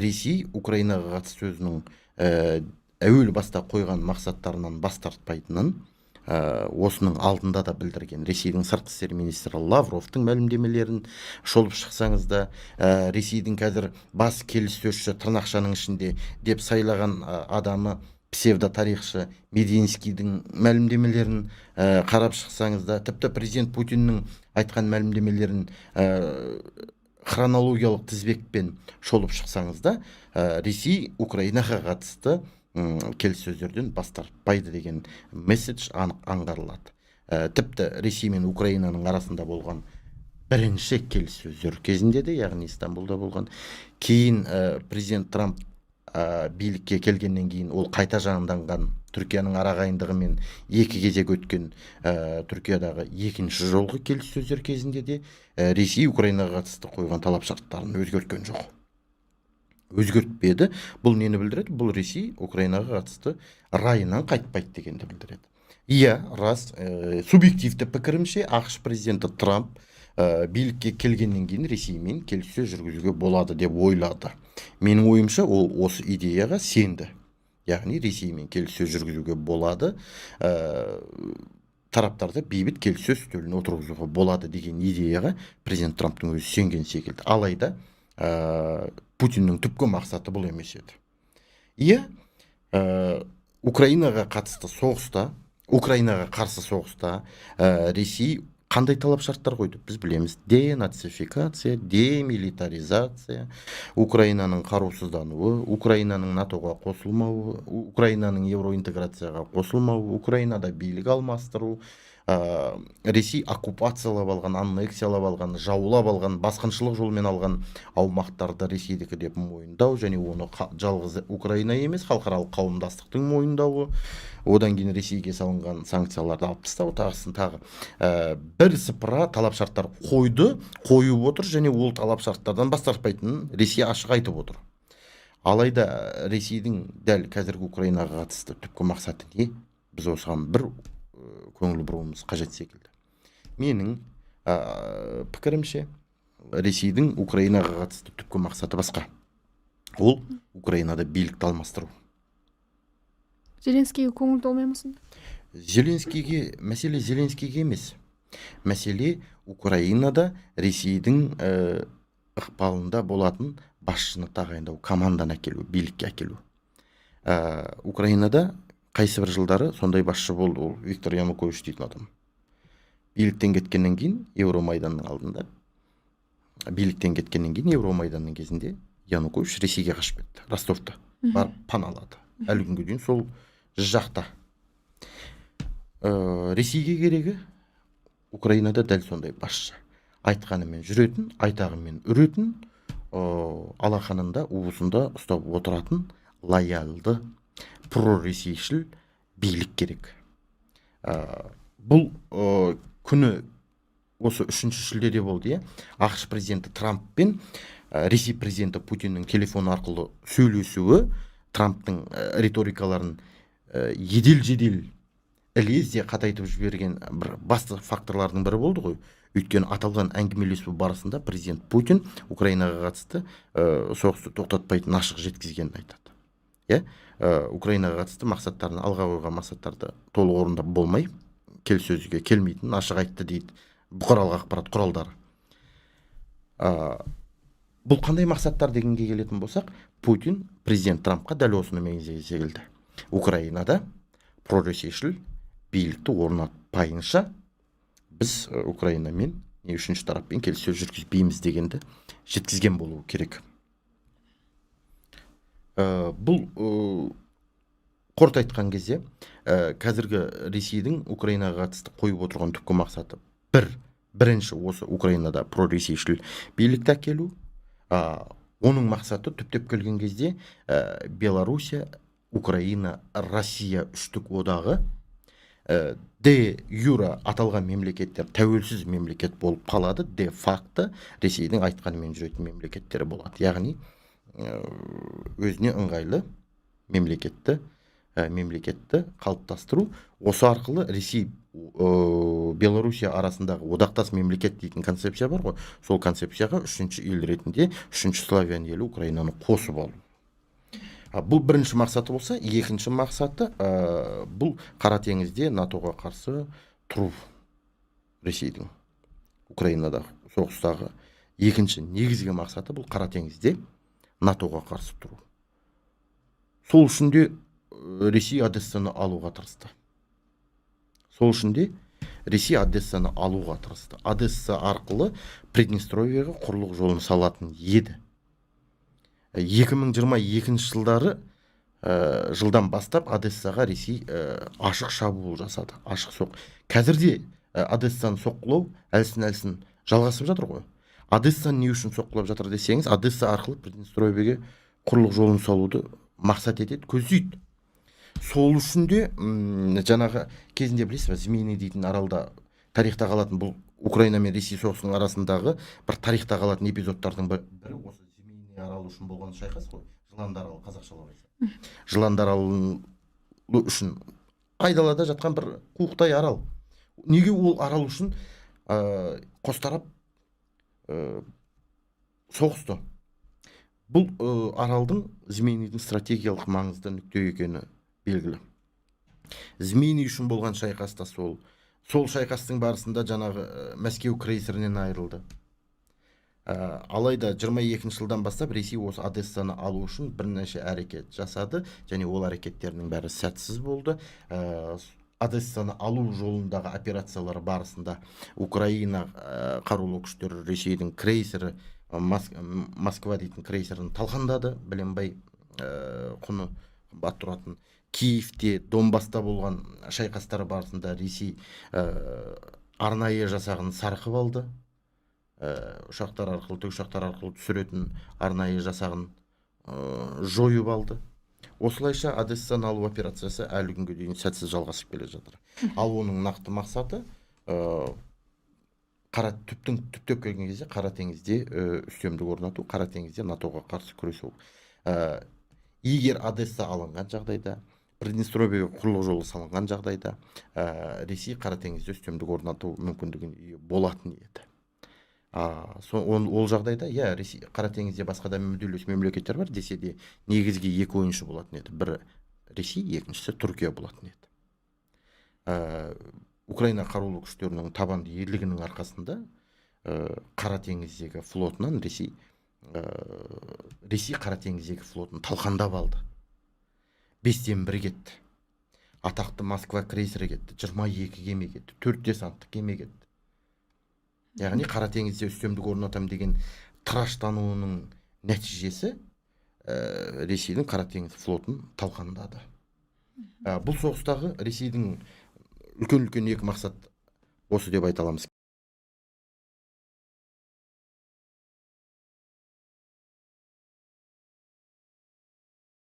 Ресей Украинаға қатысты өзінің әуел баста қойған мақсаттарынан бас тартпайтынын осының алдында да білдірген. Ресейдің сыртқы істер министрі Лавровтың мәлімдемелерін шолып шықсаңыз да, Ресейдің қазір бас келіссөзші тырнақшаның ішінде деп сайлаған адамы псевдотарихшы Мединскийдің мәлімдемелерін қарап шықсаңыз да, тіпті президент Путиннің айтқан мәлімдемелерін хронологиялық тізбекпен шолып шықсаңыз да, Ресей Украинаға қатысты келіссөздерден бас тартпайды деген месседж анық аңғарылады. Тіпті Ресей мен Украинаның арасында болған бірінші келіссөздер кезінде де, яғни Стамбулда болған, кейін президент Трамп билікке келгеннен кейін ол қайта жанданған Түркияның арағайындығымен екі кезек өткен Түркиядағы екінші жолғы келіссөздер кезінде де Ресей Украинаға қатысты қойған талап шарттарын өзгерткен жоқ. Өзгертпеді. Бұл нені білдіреді? Бұл Ресей Украинаға қатысты райынан қайтпайды дегенді білдіреді. Иә, рас, субъективті пікірімше, ақш президенті Трамп билікке келгеннен кейін Ресеймен келіссөз жүргізуге болады деп ойлады. Менің ойымша, ол осы идеяға сенді. Яғни Ресеймен келіссөз жүргізуге болады, тараптарды бейбіт келіссөз үстеліне отырғызуға болады деген идеяға президент Трамптың өзі сенген секілді. Алайда Путиннің түпкі мақсаты бұл емес еді. Иә, Украинаға қатысты соғыста, Украинаға қарсы соғыста Ресей қандай талап шарттар қойды? Біз білеміз: денацификация, демилитаризация, Украинаның қарусыздануы, Украинаның НАТОға қосылмауы, Украинаның евроинтеграцияға қосылмауы, Украинада билік алмастыру, Ресей оккупациялап алған, аннексиялап алған, жаулап алған, басқыншылық жолмен алған аумақтарды Ресейдікі деп мойындау, және оны жалғыз Украина емес, халықаралық қауымдастықтың мойындауы, одан кейін Ресейге салынған санкцияларды алып тастау, тағы бірсыпыра талап шарттар қойып отыр, және ол талап шарттардан бас тартпайтынын Ресей ашық айтып отыр. Алайда Ресейдің дәл қазіргі Украинаға қатысты түпкі мақсаты не? Біз осыған бір көңіл бұруымыз қажет секілді. Менің пікірімше, Ресейдің Украинаға қатысты түпкі мақсаты басқа. Ол Украинада билікті алмастыру. Зеленскийге көңіл толмай ма сонда? Мәселе Зеленскийге емес. Мәселе Украинада Ресейдің ықпалында болатын басшыны тағайындау, команданы әкелу, билікке әкелу. Украинада қайсы бір жылдары сондай басшы болды, ол Виктор Янукович дейтін адам. Биліктен кеткеннен кейін, Евромайданның алдында, биліктен кеткеннен кейін Евромайданның кезінде Янукович Ресейге қашып кетті. Ростовта барып паналады. Әлі күнге дейін сол жақта. Ресейге керегі Украинада дәл сондай басшы. Айтқанымен жүретін, айтағымен үретін, алақанында, уысында ұстап отыратын лоялды, проресейшіл билік керек. Бұл күні осы 3 шілдеде болды. ақш президенті Трамп пен Ресей президенті Путиннің телефон арқылы сөйлесуі Трамптың риторикаларын едел-жедел лезде қатайтып жіберген бір басты факторлардың бірі болды ғой. Өйткені аталған әңгімелесу барысында президент Путин Украинаға қатысты соғысты тоқтатпайтын ашық жеткізгенін айтады. Украинаға қатысты мақсаттарын, алға қойған мақсаттарды толық орындап болмай, келіссөзге келмейтін ашық айтты дейді бұқаралық ақпарат құралдары. Бұл қандай мақсаттар дегенге келетін болсақ, Путин президент Трампқа дәл осыны меңзегісі келді. Украинада проресейшіл билікті орнатпайынша біз Украинамен үшінші тараппен келіссөз жүргізбейміз дегенді жеткізген болуы керек. Бұл қорыта айтқан кезде қазіргі Ресейдің Украинаға қатысты қойып отырған түпкі мақсаты бірінші осы Украинада проресейшіл билікті әкелу. Оның мақсаты түптеп келген кезде Белоруссия, Украина, Россия үштік одағы де юра аталған мемлекеттер тәуелсіз мемлекет болып қалады, де факты Ресейдің айтқанымен жүретін мемлекеттері болады. Яғни өзіне ыңғайлы мемлекетті қалыптастыру. Осы арқылы Ресей Белоруссия арасындағы одақтас мемлекет дейтін концепция бар ғой. Сол концепцияға үшінші ел ретінде үшінші славян елі Украинаны қосып алу. Бұл бірінші мақсаты болса, екінші мақсаты бұл Қара теңізде НАТО-ға қарсы тұру. Ресейдің Украинадағы соғыстағы екінші негізгі мақсаты бұл Қара теңізде НАТО-ға қарсы тұру. Сол үшін де Ресей Одессаны алуға тырысты. Одесса арқылы Приднестровьеге құрлық жолын салатын еді. 2022 жылдары жылдан бастап Одессаға Ресей ашық шабуыл жасады. Қазірде Одессаны соққылау әлсін жалғасып жатыр ғой. Одессаны не үшін соққылап жатыр десеңіз, Одесса арқылы Приднестровьеге құрлық жолын салуды мақсат етеді, көздейді. Сол үшін де жаңағы кезінде білесіз бе, Змейный дейтін аралда тарихта қалатын, бұл Украина мен Ресей соғысының арасындағы бір тарихта қалатын эпизодтардың бірі осы Змейный аралы үшін болған шайқас қой. Жыландар аралы, қазақшалап айтсақ. Жыландар аралы үшін айдалада жатқан бір қуықтай арал. Неге ол арал үшін қос тарап соғысты? Бұл аралдың Змейныйдың стратегиялық маңызды нүкте екені белгілі. Змейный үшін болған шайқаста сол шайқастың барысында жаңағы Мәскеу крейсерінен айырылды. Алайда 22 жылдан бастап Ресей осы Одессаны алу үшін бірнеше әрекет жасады, және ол әрекеттерінің бәрі сәтсіз болды. Одессаны алу жолындағы операциялар барысында Украина қарулы күштері Ресейдің крейсері Москва дейтін крейсерін талқандады. Бәленбай құны қымбат тұратын Киевте, Донбасста болған шайқастар барысында Ресей арнайы жасағын сарқып алды. Ұшақтар арқылы түсіретін арнайы жасағын жойып алды. Осылайша Одессаны алу операциясы әлі күнге дейін сәтсіз жалғасып келе жатыр. Ал оның нақты мақсаты түптеп келген кезде Қара теңізде үстемдік орнату, Қара теңізде НАТО-ға қарсы күресу. Егер Одесса алынған жағдайда, Приднестровьеге құрлық жолы салынған жағдайда, Ресей Қара теңізде үстемдік орнату мүмкіндігі болатын еді. Ол жағдайда, Ресей Қара теңізде басқа да мүдделес мемлекеттер бар, десе де негізгі екі ойыншы болатын еді. Бірі Ресей, екіншісі Түркия болатын еді. Украина қарулы күштерінің табанды ерлігінің арқасында Қара теңіздегі флотынан Ресей Қара теңіздегі флотын талқандап алды. 5-тен 1 кетті. Атақты Москва крейсері кетті, 22 кеме кетті, 4 десанттық кеме кетті. Яғни Қара теңізде үстемдік орнатам деген тыраштануының нәтижесі Ресейдің Қара теңіз флотын талқандады. Бұл соғыстағы Ресейдің үлкен екі мақсат осы деп айта аламыз.